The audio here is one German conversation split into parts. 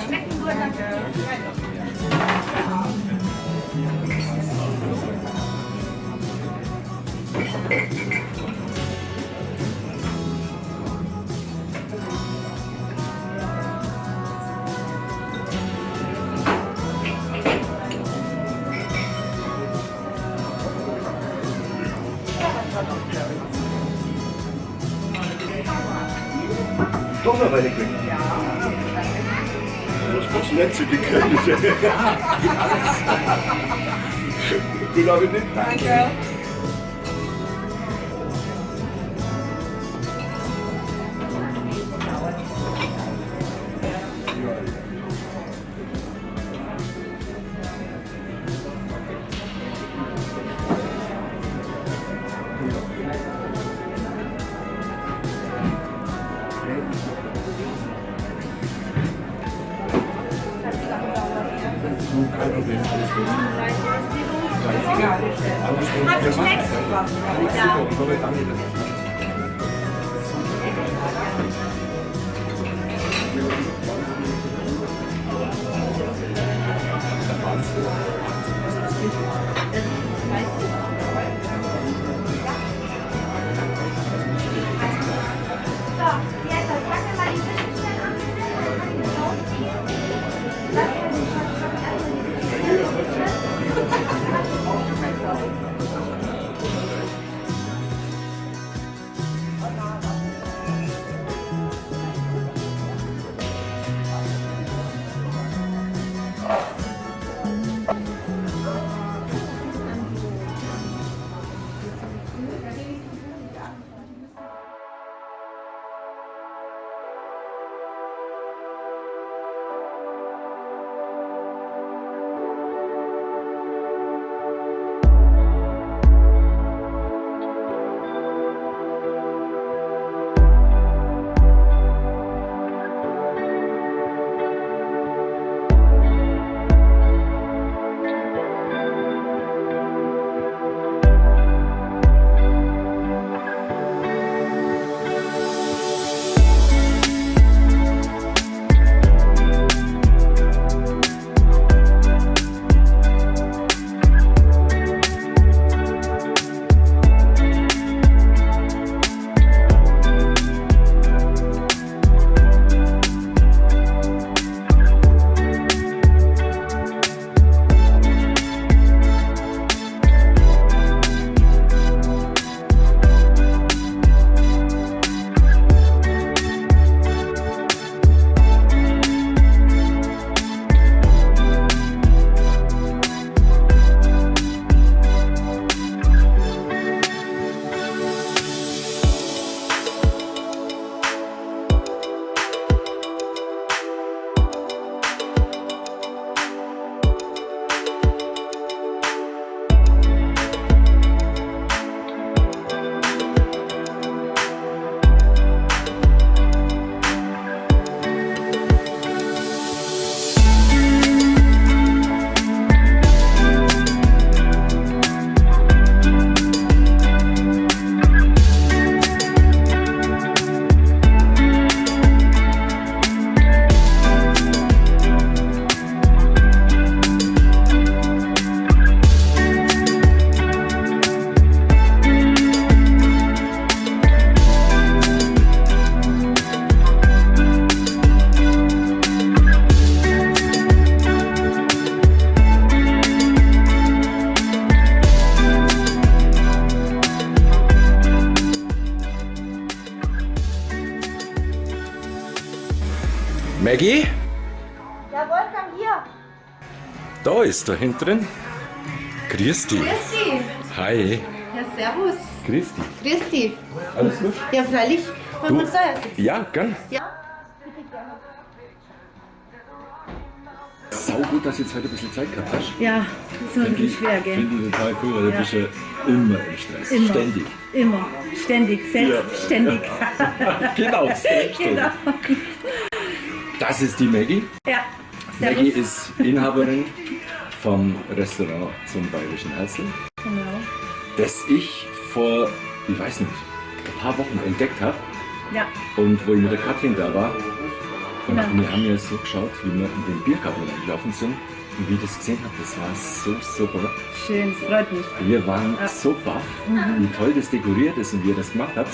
Schmecken nur, danke. Doch noch eine Glück. Ja. Das ist nicht so gekönnlich. Guten Appetit. Danke. Kein Problem, alles gut. Hat es geschmeckt? Ja. Maggie? Ja, Wolfgang, hier. Da ist er hinten drin. Grüß dich. Grüß dich. Hi. Ja, servus. Grüß dich. Grüß dich. Alles gut? Ja, freilich. Wollen wir uns da sitzen? Ja, gern. Ja. Sau gut, dass du jetzt heute ein bisschen Zeit gehabt hast. Ja, das ist wirklich schwer, gell? Finde ich total cool, weil du bist ja immer im Stress. Immer. Ständig. Immer. Ständig. Selbstständig. Genau, ständig. Genau. Das ist die Maggie. Ja. Maggie Servus. ist Inhaberin vom Restaurant zum Bayerischen Herzl, Genau. das ich vor, ich weiß nicht, ein paar Wochen entdeckt habe. Ja. Und wo ich mit der Katrin da war, Und Genau. wir haben ja so geschaut, wie wir in den Biergarten gelaufen sind und wie ich das gesehen habe, das war so super. Schön, es freut mich. Wir waren so baff, wie toll das dekoriert ist und wie ihr das gemacht habt.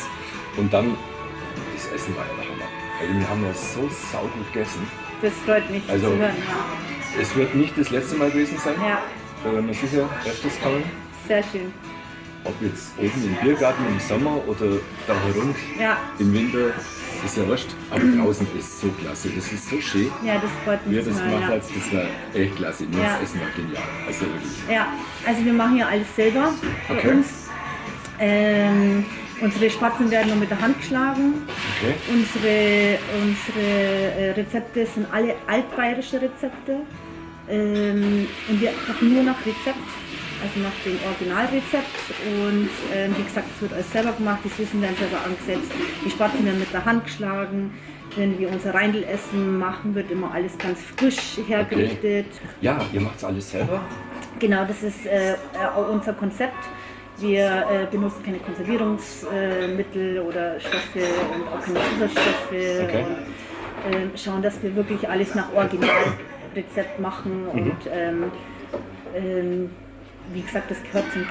Und dann, das Essen war ja der Hammer. Also wir haben ja so saugut gegessen. Das freut mich Also- zu hören. Ja. Es wird nicht das letzte Mal gewesen sein. Ja, Da werden wir sicher öfters kommen. sehr schön. Ob jetzt oben im Biergarten im Sommer oder da herum Ja, im Winter, ist ja wurscht. Aber draußen ist so klasse. Das ist so schön. ja, das freut Wie ihr mich das zu hören. gemacht Ja. habt, das war echt klasse. Nur Ja. das Essen war genial. Also wirklich. Ja, also wir machen ja alles selber für Okay. uns. Unsere Spatzen werden nur mit der Hand geschlagen. Okay. Unsere Rezepte sind alle altbayerische Rezepte. Und wir kochen nur nach Rezept, also nach dem Originalrezept. Und wie gesagt, es wird alles selber gemacht, die Soßen werden selber angesetzt, die Spatzen werden mit der Hand geschlagen. Wenn wir unser Reindl-Essen machen, wird immer alles ganz frisch hergerichtet. Ja, ihr macht alles selber. Genau, das ist auch unser Konzept. Wir benutzen keine Konservierungsmittel oder Stoffe und auch keine Zusatzstoffe. Okay. Und schauen, dass wir wirklich alles nach Originalrezept machen. Und wie gesagt, das gehört zum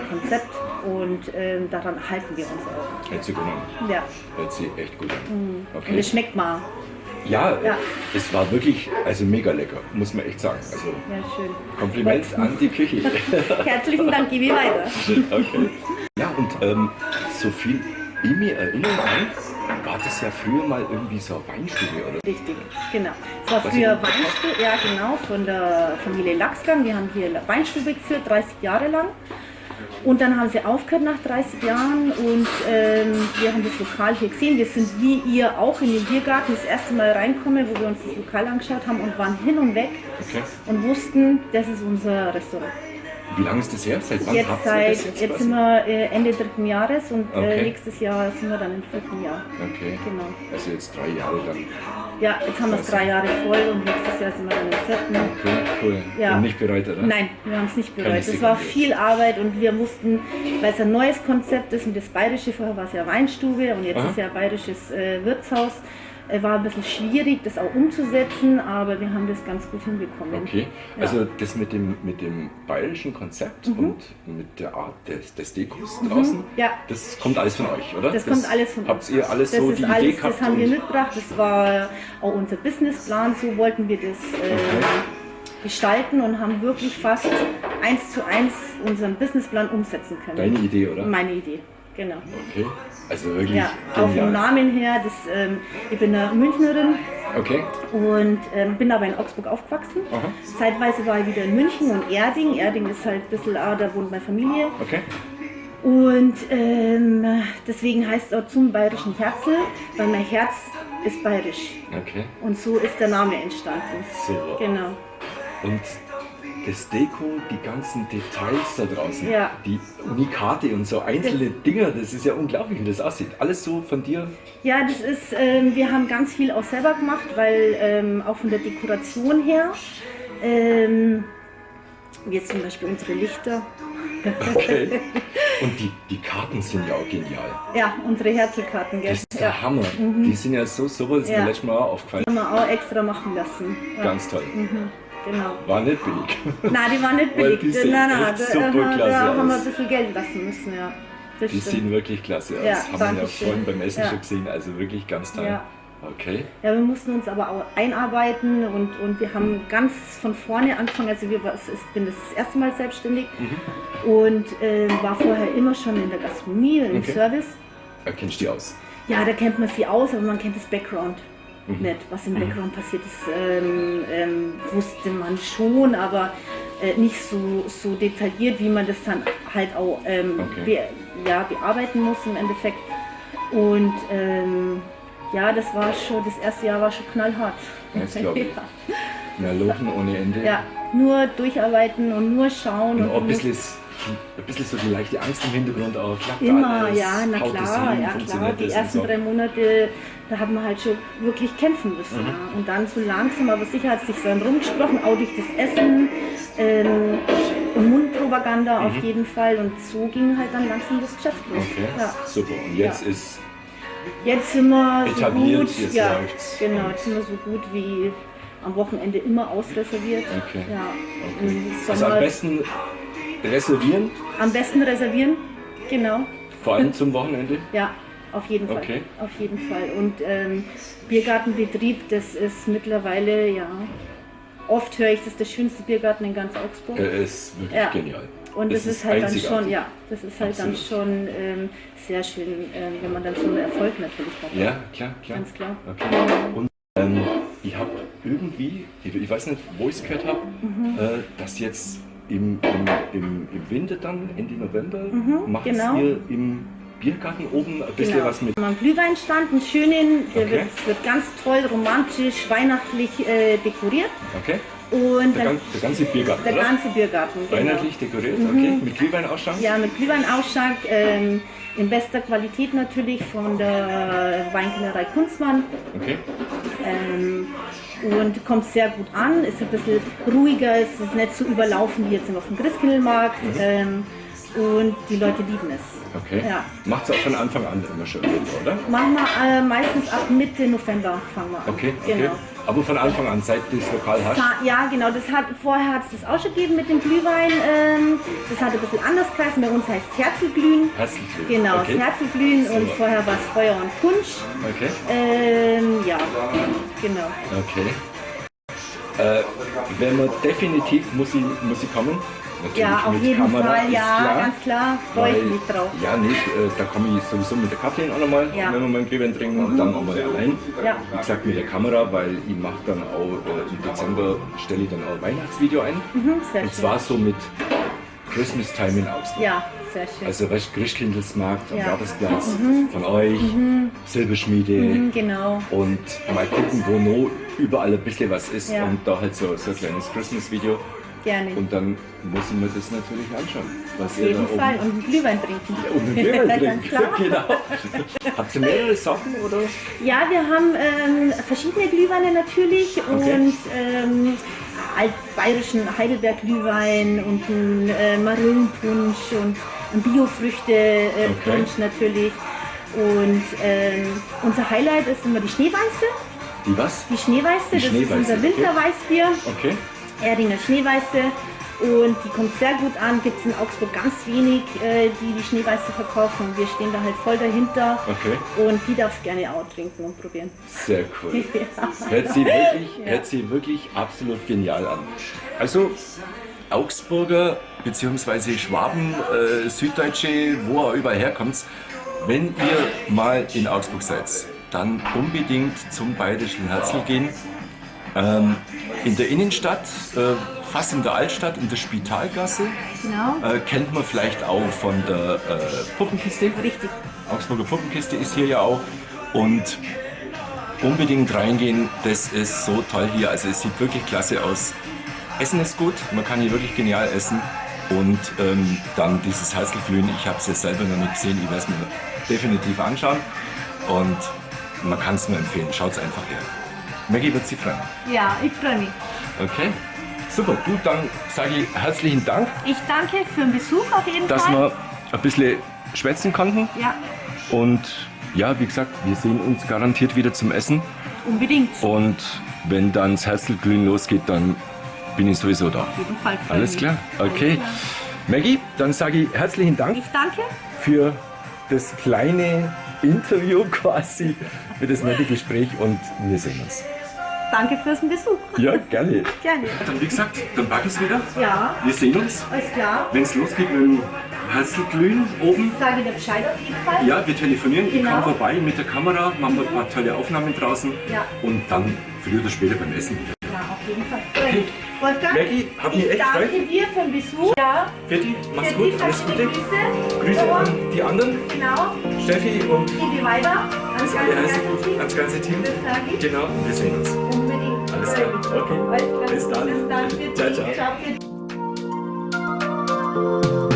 Konzept und daran halten wir uns auch. Hört sich gut an. Ja, Hört sich echt gut an. und Okay. es schmeckt mal. Ja, Ja. es war wirklich also mega lecker, muss man echt sagen. Also Ja, schön. Kompliment an die Küche. Herzlichen Dank, gebe ich weiter. Okay. Ja, und so viel ich mir erinnere an, war das ja früher mal irgendwie so eine Weinstube, oder? Richtig, genau. Es war Was früher ist das? Weinstube, ja genau, von der Familie Lachsgang. Wir haben hier Weinstube geführt, 30 Jahre lang. Und dann haben sie aufgehört nach 30 Jahren und wir haben das Lokal hier gesehen. Wir sind wie ihr auch in den Biergarten das erste Mal reinkommen, wo wir uns das Lokal angeschaut haben und waren hin und weg Okay. und wussten, das ist unser Restaurant. Wie lange ist das her? Seit wann Jetzt habt ihr das jetzt quasi? sind wir Ende 3. Jahres und Okay. nächstes Jahr sind wir dann im 4. Jahr. Okay. Genau. Also jetzt 3 Jahre dann. Ja, jetzt haben wir es 3 Jahre voll und nächstes Jahr sind wir dann im 4. Okay, cool. Ja. Und nicht bereut, oder? Nein, wir haben es nicht bereut. Keine Es war Sekunde. viel Arbeit und wir mussten, weil es ein neues Konzept ist und das Bayerische, vorher war es ja Weinstube und jetzt Aha. ist ja Bayerisches Wirtshaus, war ein bisschen schwierig, das auch umzusetzen, aber wir haben das ganz gut hinbekommen. Okay, Ja. also das mit dem bayerischen Konzept und mit der Art des Dekos draußen, Ja. das kommt alles von euch, oder? Das kommt alles von Habt uns. ihr alles Das so ist die Idee alles, gehabt? das haben wir und- mitgebracht, das war auch unser Businessplan, so wollten wir das gestalten und haben wirklich fast 1:1 unseren Businessplan umsetzen können. Deine Idee, oder? Meine Idee, genau. Okay, also wirklich Ja, auch vom genial. Namen her, ich bin eine Münchnerin Okay, und bin aber in Augsburg aufgewachsen. Aha. Zeitweise war ich wieder in München und Erding. Erding ist halt ein bisschen, da wohnt meine Familie. okay. Und deswegen heißt es auch zum bayerischen Herzl, weil mein Herz ist bayerisch. Okay, Und so ist der Name entstanden. super. Genau. Und das Deko, die ganzen Details da draußen, Ja. die Unikate und so einzelne Dinger, das ist ja unglaublich, wie das aussieht. Alles so von dir? Ja, das ist, wir haben ganz viel auch selber gemacht, weil auch von der Dekoration her, jetzt zum Beispiel unsere Lichter. Okay. Und die Karten sind ja auch genial. Ja, unsere Herzlkarten, gell? Das ist der Ja, Hammer. Die sind ja so super, das ist Ja. mir letztes Mal auch aufgefallen. haben wir auch extra machen lassen. Ja, Ganz toll. genau. War nicht billig. Nein, die waren nicht Weil billig. die sehen Nein, echt da, super klasse da haben wir aus. ein bisschen Geld lassen müssen, ja. Das Die stimmt. sehen wirklich klasse aus. Ja, Haben wir danke ja schön. vorhin beim Essen Ja. schon gesehen. Also wirklich ganz toll. Ja. Okay. Ja, wir mussten uns aber auch einarbeiten und wir haben ganz von vorne angefangen. Also ich bin das erste Mal selbstständig und war vorher immer schon in der Gastronomie, im Okay. Service. Erkennst du die aus? Ja, da kennt man sie aus, aber man kennt das Background nicht. Was im Background passiert ist, wusste man schon, aber nicht so detailliert, wie man das dann halt auch bearbeiten muss im Endeffekt. Und ja, das erste Jahr war schon knallhart. Das glaube ich. Mehr Loben ohne Ende. Ja, nur durcharbeiten und nur schauen. Und auch ein bisschen so die leichte Angst im Hintergrund auch. Klappt Immer, alles? ja, na Haut das klar, hin? ja klar. Funktioniert Die das ersten und so? 3 Monate, da haben wir halt schon wirklich kämpfen müssen. Ja. Und dann so langsam, aber sicher hat sich dann rumgesprochen, auch durch das Essen und Mundpropaganda auf jeden Fall. Und so ging halt dann langsam das Geschäft los. Okay, Ja. super. Und jetzt Ja. ist Jetzt sind wir so Etabliert, gut, jetzt ja, läuft's. genau, jetzt sind wir so gut wie am Wochenende immer ausreserviert. Okay. Ja, Okay. im Also am Sommer besten reservieren, am besten reservieren, genau. vor allem zum Wochenende. Ja, auf jeden Fall. Okay. Auf jeden Fall. Und Biergartenbetrieb, das ist mittlerweile, ja, oft höre ich, das ist der schönste Biergarten in ganz Augsburg. Er ist wirklich Ja. genial. Und Es das ist halt dann einzigartig. schon, ja, das ist halt Absolut. dann schon sehr schön, wenn man dann so einen Erfolg natürlich hat. Ja, klar. Ganz klar. Okay. Und ich habe irgendwie, ich weiß nicht, wo ich es gehört habe, dass jetzt im Winter dann, Ende November, macht genau. ihr im Biergarten oben ein bisschen Genau. was mit. Wir haben einen Glühweinstand, einen schönen, der Okay. wird ganz toll, romantisch, weihnachtlich dekoriert. Okay? Und Der ganze Biergarten, der oder? ganze Biergarten. Genau. Weihnachtlich dekoriert, okay? Mit Glühweinausschank? Ja, mit Glühweinausschank, in bester Qualität natürlich von der Weinkellerei Kunstmann. Okay. Und kommt sehr gut an, ist ein bisschen ruhiger, es ist nicht so überlaufen wie jetzt auf dem Christkindlmarkt. Und die Leute lieben es. Okay. Ja. Macht es auch von Anfang an immer schon, oder? Machen wir meistens ab Mitte November fangen wir an. Okay, okay. Genau. Aber von Anfang an, seit du das Lokal hast? Ja, genau. Vorher hat es das auch schon gegeben mit dem Glühwein. Das hat ein bisschen anders geheißen. Bei uns heißt es Herzelglühen. Herzlich. Genau, Okay. das Herzelglühen und So. vorher war es Feuer und Punsch. Okay. Ja, genau. Okay. Wenn man definitiv muss ich kommen. Natürlich Ja, auf mit jeden Kamera, Fall, ist ja, klar, ganz klar. Freue ich weil- mich drauf. Ja, nicht. Da komme ich sowieso mit der Kathleen auch nochmal, Ja. wenn wir mal einen Glühwein trinken und dann auch mal allein. Ja. Wie gesagt, mit der Kamera, weil ich mache dann auch im Dezember stelle ich dann auch ein Weihnachtsvideo ein. Sehr Und schön. zwar so mit Christmas Time in Augsburg. Ja, sehr schön. Also weißt, Christkindlesmarkt am Ja. Rathausplatz von euch, Silberschmiede Genau. und mal gucken, wo noch überall ein bisschen was ist Ja. und da halt so ein kleines Christmas-Video. Gerne. Und dann muss ich mir das natürlich anschauen, was Auf ihr jeden da oben Fall. Und einen Glühwein trinken. und einen Glühwein Ganz trinkt. klar. Genau. Habt ihr mehrere Sorten oder? Ja, wir haben verschiedene Glühweine natürlich und altbayerischen Heidelberg-Glühwein und einen Marillenpunsch und einen Biofrüchte-Punsch natürlich. Und unser Highlight ist immer die Schneeweiße. Die was? Die Schneeweiße, Die das ist Schneeweiße, unser okay. Winterweißbier. Okay. Erdinger Schneeweiße. Und die kommt sehr gut an. Gibt es in Augsburg ganz wenig, die Schneeweiße verkaufen. Und wir stehen da halt voll dahinter. Okay. Und die darfst gerne auch trinken und probieren. Sehr cool. Ja. Hört sie wirklich absolut genial an. Also Augsburger bzw. Schwaben, Süddeutsche, wo auch überall herkommt, wenn ihr mal in Augsburg seid, dann unbedingt zum Bayerischen Herzl gehen. In der Innenstadt, fast in der Altstadt, in der Spitalgasse, Genau. kennt man vielleicht auch von der Puppenkiste. Richtig. Augsburger Puppenkiste ist hier ja auch. Und unbedingt reingehen, das ist so toll hier. Also es sieht wirklich klasse aus. Essen ist gut, man kann hier wirklich genial essen. Und dann dieses Heißelglühen, ich habe es jetzt selber noch nicht gesehen, ich werde es mir definitiv anschauen. Und man kann es mir empfehlen, schaut es einfach her. Maggie wird sich freuen. Ja, ich freue mich. Okay, super. Du, dann sage ich herzlichen Dank, Ich danke für den Besuch auf jeden dass Fall. wir ein bisschen schwätzen konnten. Ja, Und ja, wie gesagt, wir sehen uns garantiert wieder zum Essen. unbedingt. Und wenn dann das Herzlglühen losgeht, dann bin ich sowieso da. Auf jeden Fall. freue Alles mich. klar? Okay. Alles klar. Maggie, dann sage ich herzlichen Dank Ich danke. für das kleine Interview quasi, für das nette Gespräch und wir sehen uns. Danke fürs Besuch. Ja, gerne. Gerne. Dann wie gesagt, dann packe ich es wieder. Ja, Wir sehen uns, alles klar. wenn es losgeht mit dem Herzlglühen oben. Ich sage dir Bescheid auf jeden Fall. Ja, wir telefonieren, ich Genau. komme vorbei mit der Kamera, machen wir ein paar tolle Aufnahmen draußen Ja. und dann früher oder später beim Essen wieder. Ja, auf jeden Fall. Wolfgang, Maggie, hat mich echt danke gefreut. dir für den Besuch. Ja, Fertig, mach's für gut, die alles verschiedenen Gute. Grüße. Grüße So, an die anderen, Genau. Steffi und Liebe Weiber. das ganze Team. Das sage ich. Genau, wir sehen uns. Unbedingt. Alles klar, okay. Alles klar. Bis dann. Bis dann. Ciao, ciao. Ciao.